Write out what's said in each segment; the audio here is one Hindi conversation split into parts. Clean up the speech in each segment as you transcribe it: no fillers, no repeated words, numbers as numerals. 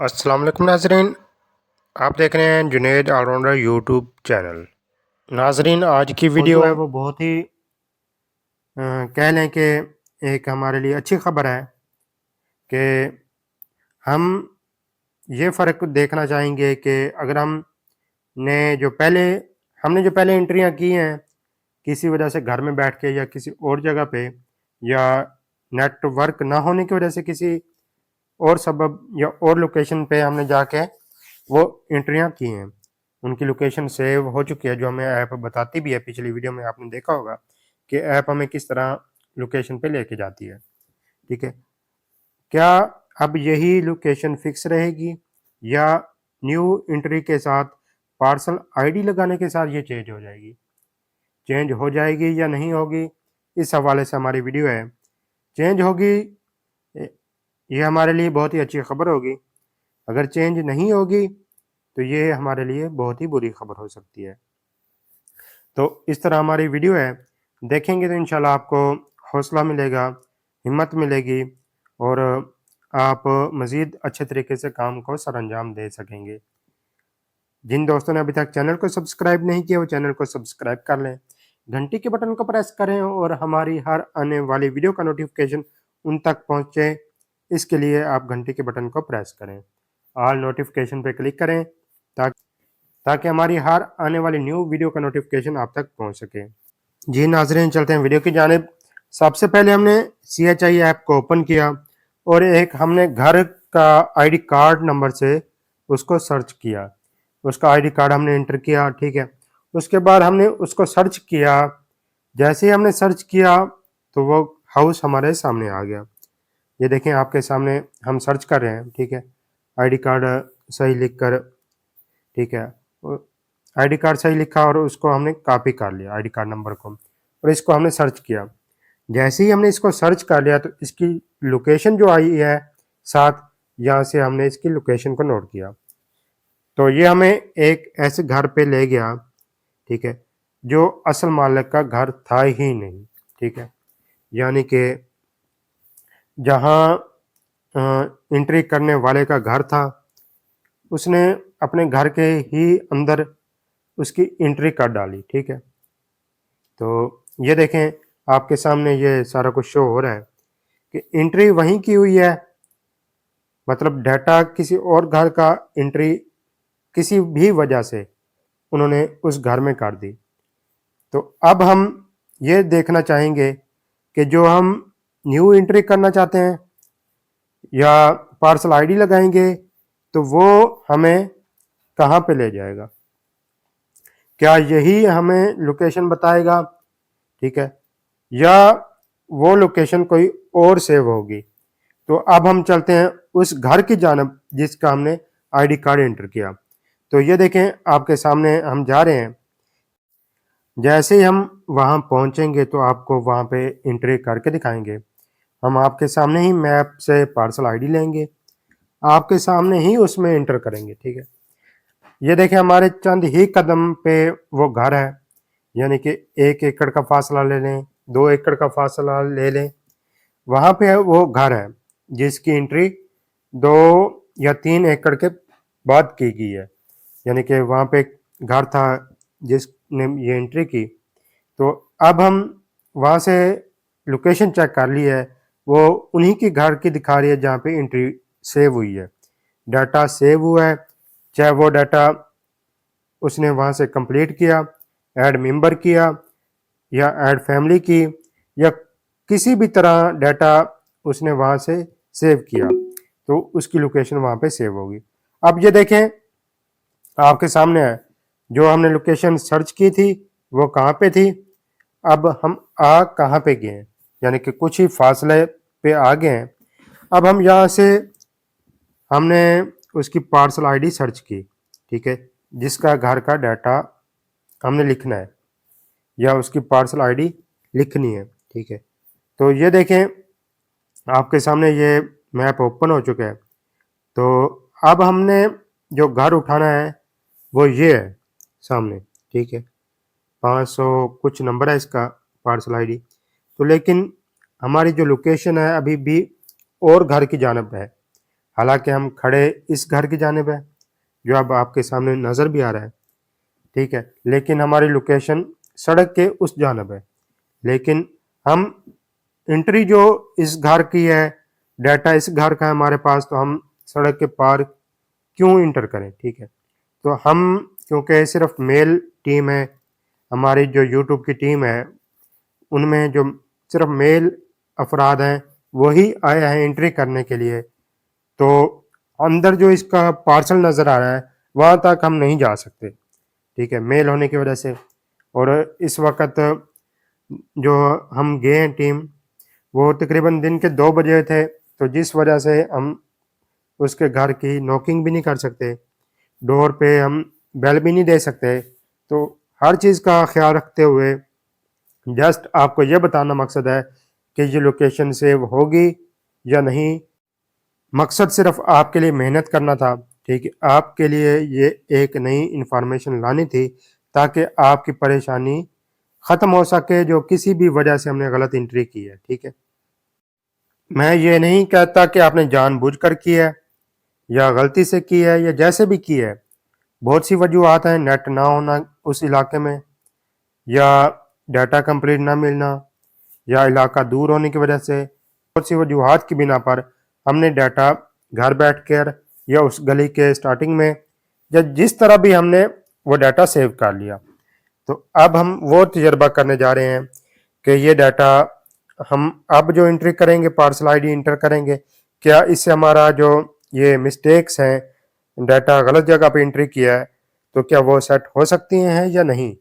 अस्सलाम वालेकुम नाजरीन, आप देख रहे हैं जुनेद ऑलराउंडर यूट्यूब चैनल। नाजरीन, आज की वीडियो है वो बहुत ही कह लें कि एक हमारे लिए अच्छी खबर है कि हम ये फ़र्क देखना चाहेंगे कि अगर हमने जो पहले एंट्रियां की हैं किसी वजह से घर में बैठ के या किसी और जगह पे या नेटवर्क ना होने की वजह से किसी और सबब या और लोकेशन पे हमने जाके वो एंट्रियां की हैं, उनकी लोकेशन सेव हो चुकी है जो हमें ऐप बताती भी है। पिछली वीडियो में आपने देखा होगा कि ऐप हमें किस तरह लोकेशन पे लेके जाती है। ठीक है, क्या अब यही लोकेशन फिक्स रहेगी या न्यू एंट्री के साथ पार्सल आईडी लगाने के साथ ये चेंज हो जाएगी? चेंज हो जाएगी या नहीं होगी, इस हवाले से हमारी वीडियो है। चेंज होगी ये हमारे लिए बहुत ही अच्छी खबर होगी, अगर चेंज नहीं होगी तो ये हमारे लिए बहुत ही बुरी खबर हो सकती है। तो इस तरह हमारी वीडियो है, देखेंगे तो इंशाल्लाह आपको हौसला मिलेगा, हिम्मत मिलेगी और आप मज़ीद अच्छे तरीके से काम को सरअंजाम दे सकेंगे। जिन दोस्तों ने अभी तक चैनल को सब्सक्राइब नहीं किया वो चैनल को सब्सक्राइब कर लें, घंटी के बटन को प्रेस करें और हमारी हर आने वाली वीडियो का नोटिफिकेशन उन तक पहुँचे, इसके लिए आप घंटी के बटन को प्रेस करें, ऑल नोटिफिकेशन पे क्लिक करें ताकि हमारी हर आने वाली न्यू वीडियो का नोटिफिकेशन आप तक पहुंच सके। जी नाजरीन, चलते हैं वीडियो की जानिब। सबसे पहले हमने CHI ऐप को ओपन किया और एक हमने घर का आईडी कार्ड नंबर से उसको सर्च किया, उसका आईडी कार्ड हमने एंटर किया। ठीक है, उसके बाद हमने उसको सर्च किया। जैसे ही हमने सर्च किया तो वो हाउस हमारे सामने आ गया। ये देखें आपके सामने हम सर्च कर रहे हैं। ठीक है, आईडी कार्ड सही लिख कर, ठीक है, आईडी कार्ड सही लिखा और उसको हमने कॉपी कर लिया आईडी कार्ड नंबर को और इसको हमने सर्च किया। जैसे ही हमने इसको सर्च कर लिया तो इसकी लोकेशन जो आई है साथ, यहाँ से हमने इसकी लोकेशन को नोट किया तो ये हमें एक ऐसे घर पे ले गया, ठीक है, जो असल मालिक का घर था ही नहीं। ठीक है, यानी कि जहाँ एंट्री करने वाले का घर था उसने अपने घर के ही अंदर उसकी एंट्री कर डाली। ठीक है, तो ये देखें आपके सामने ये सारा कुछ शो हो रहा है कि एंट्री वहीं की हुई है, मतलब डाटा किसी और घर का एंट्री किसी भी वजह से उन्होंने उस घर में कर दी। तो अब हम ये देखना चाहेंगे कि जो हम न्यू एंट्री करना चाहते हैं या पार्सल आईडी लगाएंगे तो वो हमें कहाँ पे ले जाएगा, क्या यही हमें लोकेशन बताएगा? ठीक है, या वो लोकेशन कोई और सेव होगी? तो अब हम चलते हैं उस घर की जानब जिसका हमने आईडी कार्ड एंटर किया। तो ये देखें आपके सामने हम जा रहे हैं। जैसे ही हम वहां पहुंचेंगे तो आपको वहां पे एंट्री करके दिखाएंगे। हम आपके सामने ही मैप से पार्सल आईडी लेंगे, आपके सामने ही उसमें एंटर करेंगे। ठीक है, ये देखें हमारे चंद ही कदम पे वो घर है, यानी कि 1 एकड़ का फासला ले लें, 2 एकड़ का फासला ले लें, वहाँ पे वो घर है जिसकी एंट्री 2 या 3 एकड़ के बाद की गई है। यानी कि वहाँ पे घर था जिसने ये एंट्री की। तो अब हम वहाँ से लोकेशन चेक कर ली है, वो उन्हीं की घर की दिखा रही है जहाँ पे एंट्री सेव हुई है, डाटा सेव हुआ है। चाहे वो डाटा उसने वहाँ से कंप्लीट किया, ऐड मेंबर किया या ऐड फैमिली की या किसी भी तरह डाटा उसने वहाँ से सेव किया तो उसकी लोकेशन वहाँ पे सेव होगी। अब ये देखें आपके सामने है, जो हमने लोकेशन सर्च की थी वो कहाँ पे थी, अब हम आ कहाँ पे गए हैं, यानी कि कुछ ही फासले पे आ गए हैं। अब हम यहाँ से हमने उसकी पार्सल आईडी सर्च की, ठीक है, जिसका घर का डाटा हमने लिखना है या उसकी पार्सल आईडी लिखनी है। ठीक है, तो ये देखें आपके सामने ये मैप ओपन हो चुका है। तो अब हमने जो घर उठाना है वो ये है सामने। ठीक है, 500 कुछ नंबर है इसका पार्सल आईडी। तो लेकिन हमारी जो लोकेशन है अभी भी और घर की जानब है, हालांकि हम खड़े इस घर की जानिब है जो अब आपके सामने नज़र भी आ रहा है, ठीक है, लेकिन हमारी लोकेशन सड़क के उस जानब है। लेकिन हम एंट्री जो इस घर की है, डाटा इस घर का है हमारे पास, तो हम सड़क के पार क्यों इंटर करें, ठीक है। तो हम क्योंकि सिर्फ मेल टीम है, हमारी जो यूट्यूब की टीम है उनमें जो सिर्फ मेल अफराद हैं वही आए हैं एंट्री करने के लिए, तो अंदर जो इसका पार्सल नज़र आ रहा है वहाँ तक हम नहीं जा सकते, ठीक है, मेल होने की वजह से। और इस वक्त जो हम गए हैं टीम, वो तकरीबन दिन के 2 बजे थे, तो जिस वजह से हम उसके घर की नॉकिंग भी नहीं कर सकते, डोर पे हम बेल भी नहीं दे सकते। तो हर चीज़ का ख्याल रखते हुए जस्ट आपको ये बताना मकसद है कि ये लोकेशन सेव होगी या नहीं। मकसद सिर्फ आपके लिए मेहनत करना था, ठीक है, आपके लिए ये एक नई इन्फॉर्मेशन लानी थी ताकि आपकी परेशानी ख़त्म हो सके जो किसी भी वजह से हमने गलत एंट्री की है, ठीक है। मैं ये नहीं कहता कि आपने जानबूझकर की है या गलती से की है या जैसे भी की है। बहुत सी वजूहत हैं, नेट ना होना उस इलाके में, या डाटा कंप्लीट ना मिलना, या इलाका दूर होने की वजह से, बहुत सी वजूहत की बिना पर हमने डाटा घर बैठ कर या उस गली के स्टार्टिंग में या जिस तरह भी हमने वो डाटा सेव कर लिया। तो अब हम वो तजर्बा करने जा रहे हैं कि ये डाटा हम अब जो एंट्री करेंगे, पार्सल आईडी इंटर करेंगे, क्या इससे हमारा जो ये मिस्टेक्स हैं, डाटा गलत जगह पे एंट्री किया है, तो क्या वो सेट हो सकती हैं या नहीं।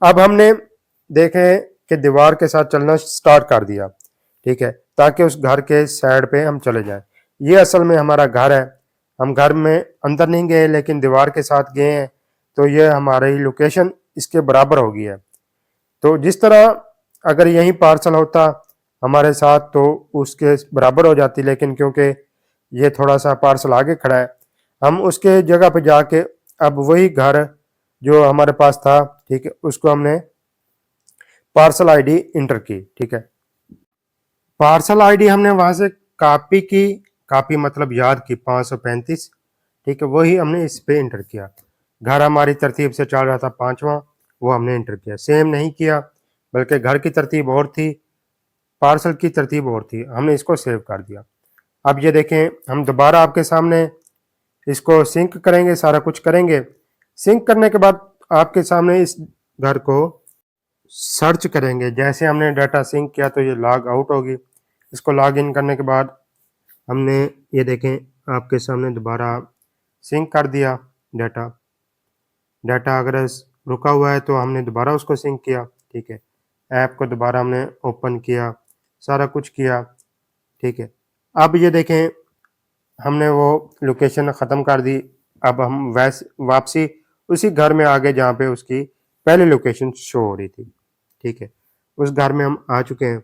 अब हमने देखें कि दीवार के साथ चलना स्टार्ट कर दिया, ठीक है, ताकि उस घर के साइड पे हम चले जाएं। ये असल में हमारा घर है, हम घर में अंदर नहीं गए लेकिन दीवार के साथ गए हैं, तो ये हमारी लोकेशन इसके बराबर हो गई है। तो जिस तरह अगर यही पार्सल होता हमारे साथ तो उसके बराबर हो जाती, लेकिन क्योंकि ये थोड़ा सा पार्सल आगे खड़ा है, हम उसके जगह पे जाके अब वही घर जो हमारे पास था, ठीक है, उसको हमने पार्सल आईडी इंटर की, ठीक है। पार्सल आईडी हमने वहां से कॉपी की, कॉपी मतलब याद की 535, ठीक है, वही हमने इस पे इंटर किया। घर हमारी तरतीब से चल रहा था 5वां, वो हमने इंटर किया। सेम नहीं किया, बल्कि घर की तरतीब और थी, पार्सल की तरतीब और थी, हमने इसको सेव कर दिया। अब ये देखें, हम दोबारा आपके सामने इसको सिंक करेंगे, सारा कुछ करेंगे। सिंक करने के बाद आपके सामने इस घर को सर्च करेंगे। जैसे हमने डाटा सिंक किया तो ये लॉग आउट होगी। इसको लॉग इन करने के बाद हमने ये देखें आपके सामने दोबारा सिंक कर दिया डाटा। डाटा अगर रुका हुआ है तो हमने दोबारा उसको सिंक किया, ठीक है। ऐप को दोबारा हमने ओपन किया, सारा कुछ किया, ठीक है। अब ये देखें हमने वो लोकेशन ख़त्म कर दी। अब हम वापसी उसी घर में आ गए जहाँ पे उसकी पहले लोकेशन शो हो रही थी, ठीक है। उस घर में हम आ चुके हैं।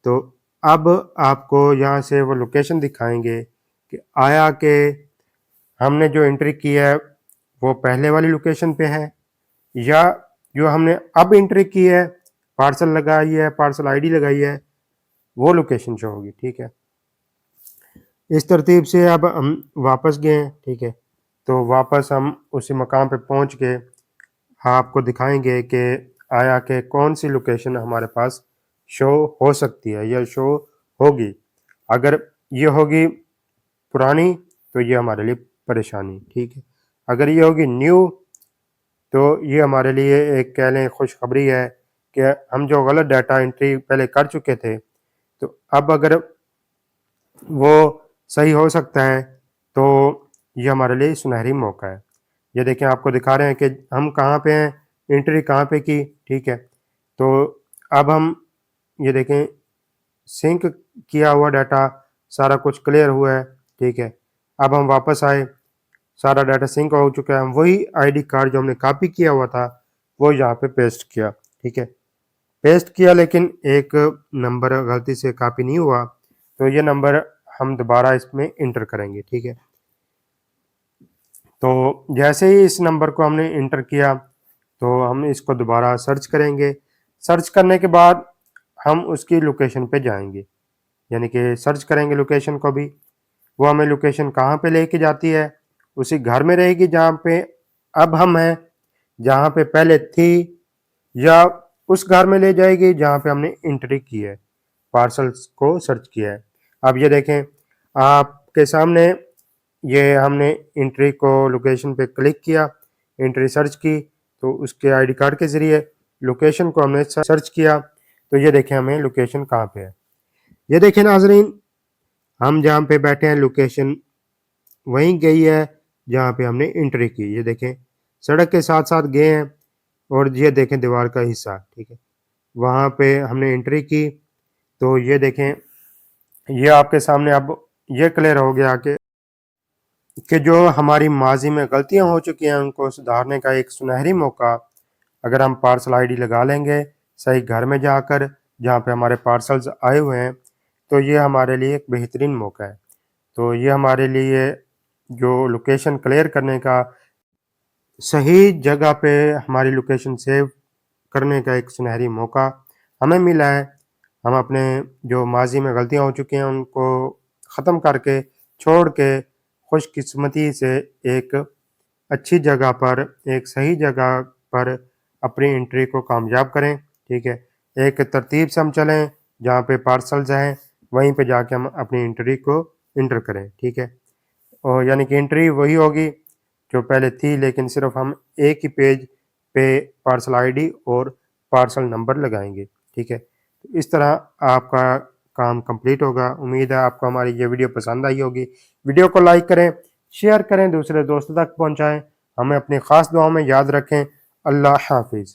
तो अब आपको यहाँ से वो लोकेशन दिखाएंगे कि आया कि हमने जो एंट्री की है वो पहले वाली लोकेशन पे है या जो हमने अब एंट्री की है, पार्सल लगाई है, पार्सल आईडी लगाई है, वो लोकेशन शो होगी, ठीक है। इस तरतीब से अब हम वापस गए हैं, ठीक है। तो वापस हम उसी मकाम पे पहुंच के आपको दिखाएंगे कि आया कि कौन सी लोकेशन हमारे पास शो हो सकती है या शो होगी। अगर ये होगी पुरानी तो ये हमारे लिए परेशानी, ठीक है। अगर ये होगी न्यू तो ये हमारे लिए एक कह लें खुशखबरी है कि हम जो गलत डाटा एंट्री पहले कर चुके थे, तो अब अगर वो सही हो सकता है तो ये हमारे लिए सुनहरी मौका है। ये देखें आपको दिखा रहे हैं कि हम कहाँ पे हैं, एंट्री कहाँ पे की, ठीक है। तो अब हम ये देखें सिंक किया हुआ डाटा सारा कुछ क्लियर हुआ है, ठीक है। अब हम वापस आए, सारा डाटा सिंक हो चुका है। हम वही आईडी कार्ड जो हमने कॉपी किया हुआ था वो यहाँ पे पेस्ट किया, ठीक है। पेस्ट किया लेकिन एक नंबर गलती से कॉपी नहीं हुआ, तो ये नंबर हम दोबारा इसमें इंटर करेंगे, ठीक है। तो जैसे ही इस नंबर को हमने इंटर किया तो हम इसको दोबारा सर्च करेंगे। सर्च करने के बाद हम उसकी लोकेशन पे जाएंगे, यानी कि सर्च करेंगे लोकेशन को भी। वो हमें लोकेशन कहाँ पे लेके जाती है, उसी घर में रहेगी जहाँ पे अब हम हैं, जहाँ पे पहले थी, या उस घर में ले जाएगी जहाँ पे हमने एंट्री की है, पार्सल्स को सर्च किया है। अब ये देखें आपके सामने, ये हमने एंट्री को लोकेशन पे क्लिक किया, एंट्री सर्च की, तो उसके आईडी कार्ड के ज़रिए लोकेशन को हमने सर्च किया, तो ये देखें हमें लोकेशन कहाँ पे है। ये देखें नाजरीन, हम जहाँ पे बैठे हैं लोकेशन वहीं गई है जहाँ पे हमने एंट्री की। ये देखें सड़क के साथ साथ गए हैं, और ये देखें दीवार का हिस्सा, ठीक है, वहाँ पे हमने एंट्री की। तो ये देखें, ये आपके सामने अब ये क्लियर हो गया कि जो हमारी माजी में गलतियां हो चुकी हैं उनको सुधारने का एक सुनहरी मौका अगर हम पार्सल आईडी लगा लेंगे सही घर में जाकर जहाँ पे हमारे पार्सल्स आए हुए हैं, तो ये हमारे लिए एक बेहतरीन मौका है। तो ये हमारे लिए जो लोकेशन क्लियर करने का, सही जगह पे हमारी लोकेशन सेव करने का एक सुनहरी मौका हमें मिला है। हम अपने जो माजी में गलतियां हो चुकी हैं उनको ख़त्म करके, छोड़ के, खुशकिस्मती से एक अच्छी जगह पर, एक सही जगह पर अपनी एंट्री को कामयाब करें, ठीक है। एक तरतीब से हम चलें, जहाँ पे पार्सल्स हैं वहीं पे जाके हम अपनी एंट्री को इंटर करें, ठीक है। और यानी कि एंट्री वही होगी जो पहले थी, लेकिन सिर्फ हम एक ही पेज पे पार्सल आईडी और पार्सल नंबर लगाएंगे, ठीक है। तो इस तरह आपका काम कंप्लीट होगा। उम्मीद है आपको हमारी ये वीडियो पसंद आई होगी। वीडियो को लाइक करें, शेयर करें, दूसरे दोस्तों तक पहुंचाएं। हमें अपनी ख़ास दुआओं में याद रखें। अल्लाह हाफिज़।